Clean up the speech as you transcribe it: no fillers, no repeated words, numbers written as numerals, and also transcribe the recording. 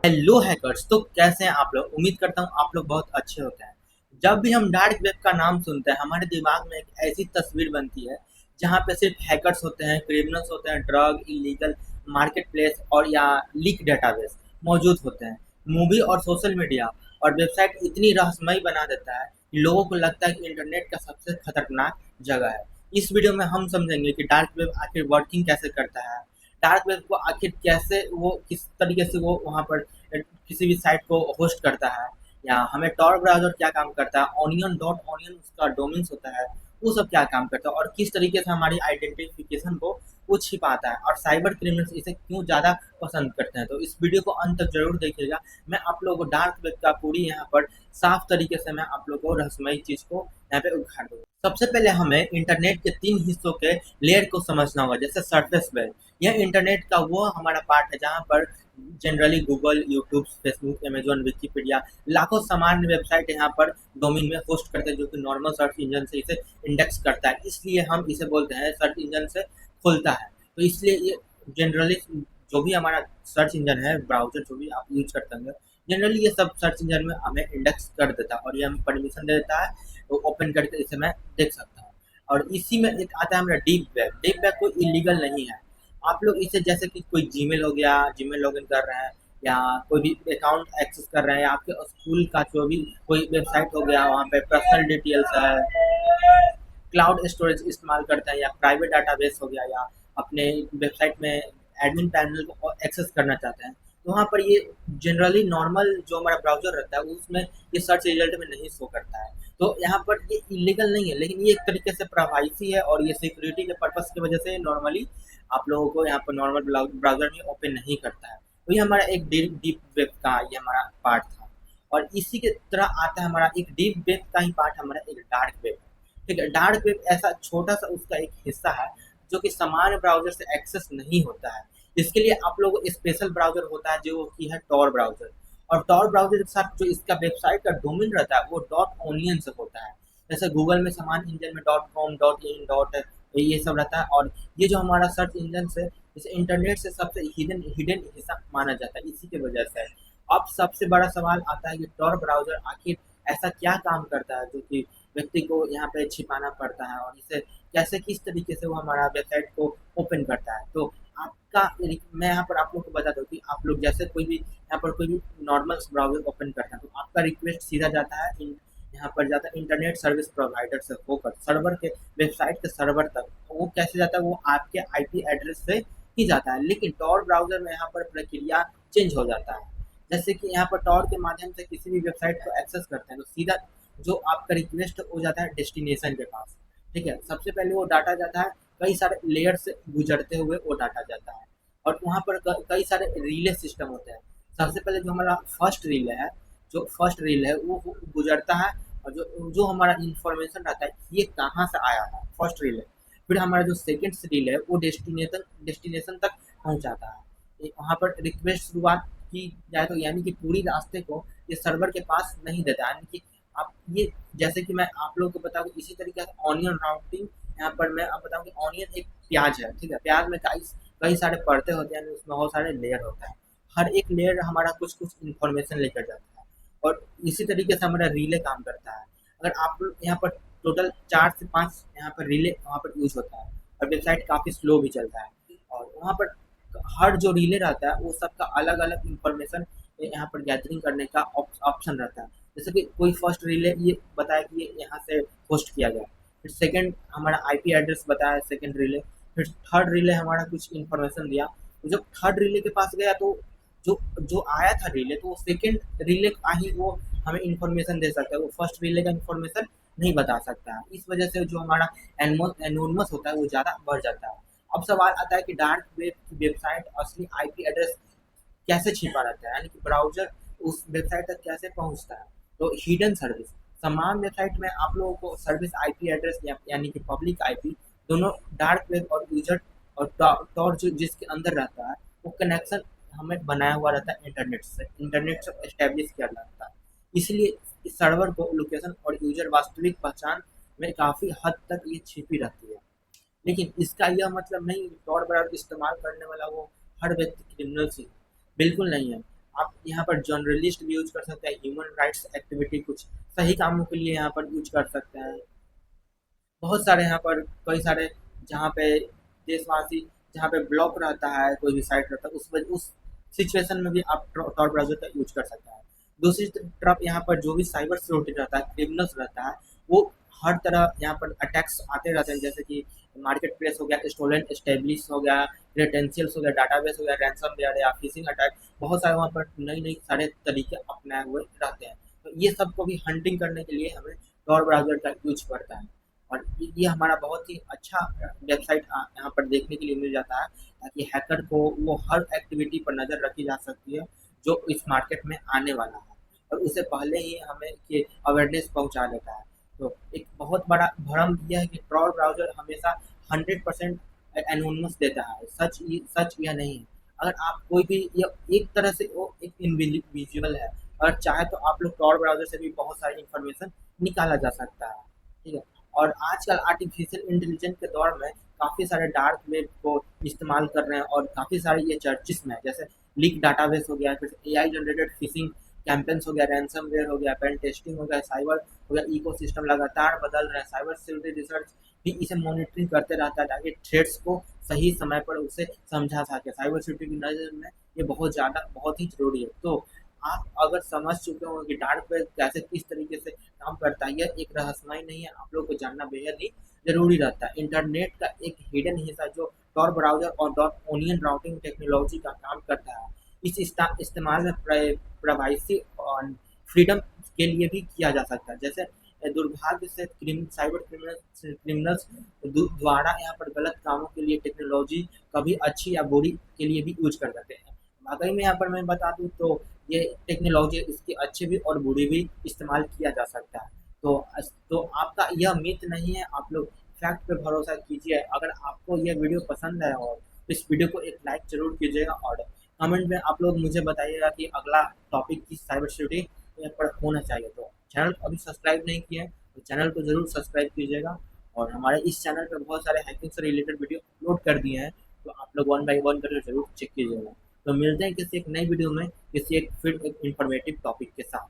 Hello hackers. तो कैसे हैं आप लोग? उम्मीद करता हूँ आप लोग बहुत अच्छे होते हैं। जब भी हम डार्क वेब का नाम सुनते हैं हमारे दिमाग में एक ऐसी तस्वीर बनती है जहाँ पे सिर्फ हैकर्स होते हैं, क्रिमिनल्स होते हैं, ड्रग, इलीगल मार्केट प्लेस और या लीक डेटाबेस मौजूद होते हैं। मूवी और सोशल मीडिया और वेबसाइट इतनी रहस्यमयी बना देता है कि लोगों को लगता है कि इंटरनेट का सबसे खतरनाक जगह है। इस वीडियो में हम समझेंगे कि डार्क वेब आखिर वर्किंग कैसे करता है, डार्क वेब को आखिर कैसे वो किस तरीके से वो वहाँ पर किसी भी साइट को होस्ट करता है, या हमें टॉर ब्राउज़र क्या काम करता है, ऑनियन डॉट ऑनियन उसका डोमेन्स होता है, वो सब क्या काम करता है और किस तरीके से हमारी आइडेंटिफिकेशन को वो छिपाता है, और साइबर क्रिमिनल्स इसे क्यों ज़्यादा पसंद करते हैं। तो इस वीडियो को अंत तक ज़रूर देखिएगा। मैं आप लोगों को डार्क वेब का पूरी यहाँ पर साफ तरीके से मैं आप लोगों को रहस्यमयी चीज़ को यहाँ पे उखाड़ दूँगा। सबसे पहले हमें इंटरनेट के 3 हिस्सों के लेयर को समझना होगा। जैसे सरफेस वेब, यह इंटरनेट का वो हमारा पार्ट है जहाँ पर generally Google, YouTube, Facebook, Amazon, Wikipedia लाखों सामान्य वेबसाइट यहाँ पर डोमेन में होस्ट करते हैं, जो कि नॉर्मल सर्च इंजन से इसे इंडेक्स करता है, इसलिए हम इसे बोलते हैं सर्च इंजन से खुलता है। तो इसलिए ये जनरली जो भी हमारा सर्च इंजन है, ब्राउजर जो भी आप यूज करते हैं, जनरली ये सब सर्च इंजन में हमें इंडेक्स कर देता है और ये हमें परमिशन दे देता है, तो ओपन करके इसे मैं देख सकता हूँ। और इसी में एक आता है हमारा डीप वेब। डीप वेब कोई इलीगल नहीं है। आप लोग इसे जैसे कि कोई जीमेल हो गया, जीमेल लॉगिन कर रहे हैं, या कोई भी अकाउंट एक्सेस कर रहे हैं, या आपके स्कूल का जो भी कोई वेबसाइट हो गया वहाँ पे पर्सनल डिटेल्स है, क्लाउड स्टोरेज इस्तेमाल करते हैं, या प्राइवेट डाटाबेस हो गया, या अपने वेबसाइट में एडमिन पैनल को एक्सेस करना चाहते हैं, तो वहाँ पर ये जनरली नॉर्मल जो हमारा ब्राउज़र रहता है उसमें ये सर्च रिजल्ट में नहीं शो करता है। तो यहाँ पर ये इलीगल नहीं है, लेकिन ये एक तरीके से प्राइवेसी है और ये सिक्योरिटी के पर्पज़ की वजह से नॉर्मली आप लोगों को यहाँ पर नॉर्मल ब्राउज़र में ओपन नहीं करता है। तो ये हमारा एक डीप डीप वेब का ये हमारा पार्ट था। और इसी के तरह आता है हमारा एक डीप वेब का ही पार्ट, हमारा एक डार्क वेब। ठीक है, डार्क वेब ऐसा छोटा-सा उसका एक हिस्सा है, जो कि सामान्य ब्राउज़र से एक्सेस नहीं होता है। इसके लिए आप लोगों को स्पेशल ब्राउज़र होता है, जो कि है टॉर ब्राउज़र। और टॉर ब्राउज़र के साथ जो इसका वेबसाइट का डोमेन रहता है, वो डॉट ओनियन से होता है। जैसे गूगल में सामान्य इंजन में dot com, dot in, dot ये सब रहता है, और ये जो हमारा सर्च इंजन से इसे इंटरनेट से सबसे हिडन हिडन हिस्सा माना जाता है, इसी की वजह से। अब सबसे बड़ा सवाल आता है कि टॉर ब्राउज़र आखिर ऐसा क्या काम करता है, जो कि व्यक्ति को यहाँ पे छिपाना पड़ता है, और इसे कैसे किस तरीके से वो हमारा वेबसाइट को ओपन करता है। तो आपका मैं यहाँ पर आप लोग को बता दूँ कि आप लोग जैसे कोई भी यहाँ पर कोई भी नॉर्मल ब्राउज़र ओपन करते हैं, तो आपका रिक्वेस्ट सीधा जाता है यहाँ पर जाता है इंटरनेट सर्विस प्रोवाइडर से होकर सर्वर के वेबसाइट के सर्वर तक। तो वो कैसे जाता है? वो आपके आईपी एड्रेस से ही जाता है। लेकिन टॉर ब्राउज़र में यहाँ पर प्रक्रिया चेंज हो जाता है। जैसे कि यहाँ पर टॉर के माध्यम से किसी भी वेबसाइट को एक्सेस करते हैं, तो सीधा जो आपका रिक्वेस्ट हो जाता है डेस्टिनेशन के पास। ठीक है, सबसे पहले वो डाटा जाता है, कई सारे लेयर से गुजरते हुए वो डाटा जाता है, और वहाँ पर कई सारे रिले सिस्टम होते हैं। सबसे पहले जो हमारा फर्स्ट रिले है वो गुजरता है, और जो जो हमारा इंफॉर्मेशन रहता है ये कहाँ से आया है, फर्स्ट रिले। फिर हमारा जो सेकेंड रिले है वो डेस्टिनेशन तक पहुँचाता है। वहाँ पर रिक्वेस्ट शुरुआत की जाए तो यानी कि पूरी रास्ते को ये सर्वर के पास नहीं देता, यानी कि आप ये जैसे कि मैं आप लोगों को बताऊँ, इसी तरीके से ऑनियन राउटिंग यहाँ पर मैं आप बताऊँ कि ऑनियन एक प्याज है। ठीक है, प्याज में कई कई सारे परतें होते हैं, उसमें बहुत सारे लेयर होता है। हर एक लेयर हमारा कुछ कुछ इन्फॉर्मेशन लेकर जाता है, और इसी तरीके से हमारा रिले काम करता है। अगर आप लोग यहाँ पर टोटल 4 से 5 यहाँ पर रिले वहाँ पर यूज़ होता है, और वेबसाइट काफ़ी स्लो भी चलता है। और वहाँ पर हर जो रिले रहता है वो सबका अलग अलग इंफॉर्मेशन यहाँ पर गैदरिंग करने का ऑप्शन रहता है। जैसे कि कोई फर्स्ट रिले ये बताया कि ये यहाँ से होस्ट किया गया, फिर सेकंड हमारा आईपी एड्रेस बताया सेकंड रिले, फिर थर्ड रिले हमारा कुछ इन्फॉर्मेशन दिया। तो जब थर्ड रिले के पास गया, तो जो जो आया था रिले, तो वो सेकंड रिले का ही वो हमें इन्फॉर्मेशन दे सकता है, वो फर्स्ट रिले का इन्फॉर्मेशन नहीं बता सकता है। इस वजह से जो हमारा एनोनिमस होता है वो ज़्यादा बढ़ जाता है। अब सवाल आता है कि डार्क वेब की वेबसाइट असली आईपी एड्रेस कैसे छिपा रहता है, यानी कि ब्राउज़र उस वेबसाइट तक कैसे पहुँचता है। तो हिडन सर्विस, समान वेबसाइट में आप लोगों को सर्विस आईपी एड्रेस यानी कि पब्लिक आईपी, दोनों डार्क वेब और यूजर और टॉर जो जिसके अंदर रहता है, वो कनेक्शन हमें बनाया हुआ रहता है इंटरनेट से एस्टेब्लिश किया जाता है। इसलिए इस सर्वर को लोकेशन और यूजर वास्तविक पहचान में काफ़ी हद तक ये छिपी रहती है। लेकिन इसका यह मतलब नहीं कि टॉर ब्राउज़र इस्तेमाल करने वाला वो हर व्यक्ति क्रिमिनल ही, बिल्कुल नहीं है। आप यहाँ पर जर्नलिस्ट भी यूज कर सकते हैं, ह्यूमन राइट्स एक्टिविटी कुछ सही कामों के लिए यहाँ पर यूज कर सकते हैं। बहुत सारे यहाँ पर कई सारे जहाँ पे देशवासी जहाँ पे ब्लॉक रहता है, कोई भी साइट रहता है, उस सिचुएशन में भी आप tor ब्राउज़र का यूज़ कर सकते हैं। दूसरी तरफ यहाँ पर जो भी साइबर सिक्योरिटी रहता है, क्रिमिनल्स रहता है, वो हर तरह यहाँ पर अटैक्स आते रहते हैं, जैसे कि मार्केट प्लेस हो गया, स्टोलन एस्टेब्लिश हो गया, क्रेडेंशियल्स हो गया, डाटाबेस हो गया, रैनसमवेयर या फिशिंग अटैक, बहुत सारे वहाँ पर नई-नई सारे तरीके अपनाए हुए रहते हैं। तो ये सबको भी हंटिंग करने के लिए हमें tor ब्राउज़र का यूज़ पड़ता है। और ये हमारा बहुत ही अच्छा वेबसाइट यहाँ पर देखने के लिए मिल जाता है, ताकि हैकर को वो हर एक्टिविटी पर नज़र रखी जा सकती है जो इस मार्केट में आने वाला है, और उससे पहले ही हमें ये अवेयरनेस पहुँचा देता है। तो एक बहुत बड़ा भ्रम यह है कि tor ब्राउज़र हमेशा 100% एनोनिमस देता है, सच यह नहीं है। अगर आप कोई भी ये एक तरह से वो एक इनविजिबल है, अगर चाहे तो आप लोग tor ब्राउज़र से भी बहुत सारी इन्फॉर्मेशन निकाला जा सकता है, ठीक है? और आजकल आर्टिफिशियल इंटेलिजेंस के दौर में काफ़ी सारे डार्क वेब को इस्तेमाल कर रहे हैं, और काफ़ी सारे ये चर्चिस में, जैसे लीक डाटाबेस हो गया, फिर एआई जनरेटेड फिशिंग कैंपेन्स हो गया, रैनसमवेयर हो गया, पेन टेस्टिंग हो गया, साइबर हो गया, इकोसिस्टम लगातार बदल रहे हैं। साइबर सिक्योरिटी रिसर्च भी इसे मॉनिटरिंग करते रहता है, ताकि थ्रेट्स को सही समय पर उसे समझा सके। साइबर सिक्योरिटी की नज़र में ये बहुत ही ज़रूरी है। तो आप अगर समझ चुके हो कि डार्क वेब कैसे किस तरीके से काम करता है, यह एक रहस्यमय नहीं है, आप लोगों को जानना बेहद ही ज़रूरी रहता है। इंटरनेट का एक हिडन हिस्सा जो tor ब्राउज़र और .onion राउटिंग टेक्नोलॉजी का काम करता है, इस इस्तेमाल में प्राइवेसी और फ्रीडम के लिए भी किया जा सकता है। जैसे दुर्भाग्य से साइबर क्रिमिनल्स द्वारा यहाँ पर गलत कामों के लिए टेक्नोलॉजी कभी अच्छी या बुरी के लिए भी यूज कर सकते हैं। वाकई में यहाँ पर मैं बता दूँ तो ये टेक्नोलॉजी इसके अच्छे भी और बुरे भी इस्तेमाल किया जा सकता है। तो आपका यह मिथ नहीं है, आप लोग फैक्ट पे भरोसा कीजिए। अगर आपको यह वीडियो पसंद है और इस वीडियो को एक लाइक ज़रूर कीजिएगा, और कमेंट में आप लोग मुझे बताइएगा कि अगला टॉपिक किस साइबर सिक्योरिटी पर होना चाहिए। तो चैनल को अभी सब्सक्राइब नहीं किए हैं तो चैनल को ज़रूर सब्सक्राइब कीजिएगा, और हमारे इस चैनल पर बहुत सारे हैकिंग से रिलेटेड वीडियो अपलोड कर दिए हैं, तो आप लोग 1 बाय 1 करके ज़रूर चेक कीजिएगा। तो मिलते हैं किसी एक नई वीडियो में, किसी एक फिर एक इन्फॉर्मेटिव टॉपिक के साथ।